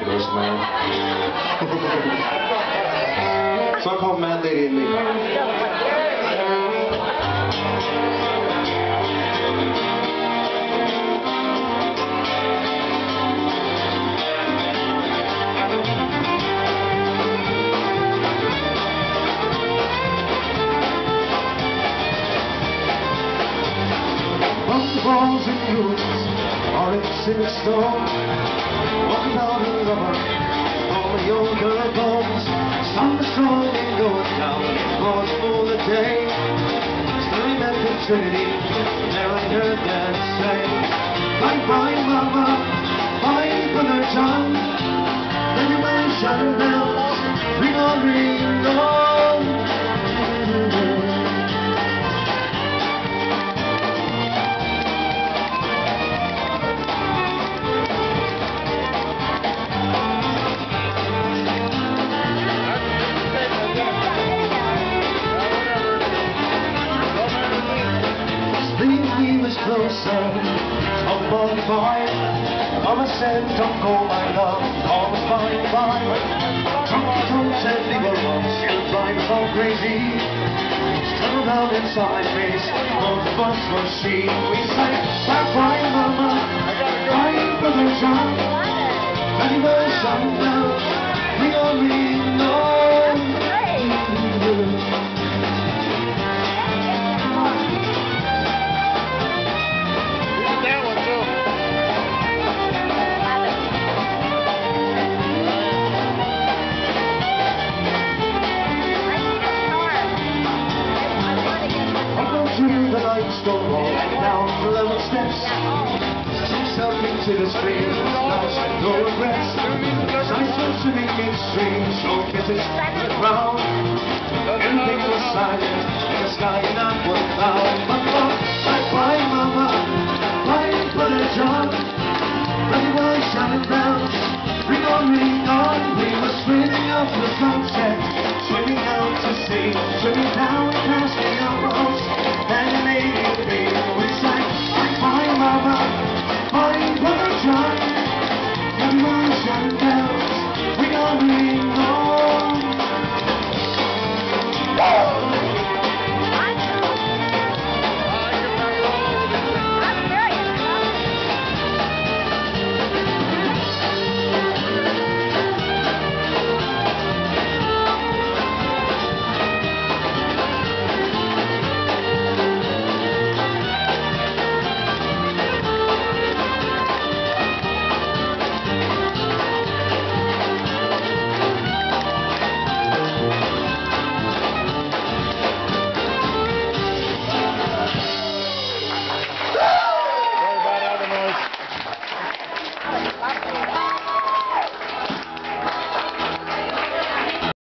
Ghost Man. Song called Mad Lady and Me. Walls and ruins are in civic stone. Walking down the river, all the older bones. Sun is strong and going down, Lord's full the day. Still met the Trinity, there I heard that say, bye bye mama, bye brother John. Then you may shut her bells, ring on, ring on. Closer, up on fire. Mama said, don't go, my love, all is fine, fine. Drunky Tom said, leave her alone, she'll drive us all crazy. Settle down inside face, both of us was she. We sang, bye bye mama, bye brother John. Ready for sundown, ring on, ring on. Stone wall, down the level steps. Yourself into the stream, lost no regrets. Nice and swimming in streams, short kisses on the ground. Everything was silent, in the sky and not one cloud. But bye bye mama, bye brother John. Ready was shining bells, ring on, ring on. We were swimming up the sunset, swimming out to sea, swimming down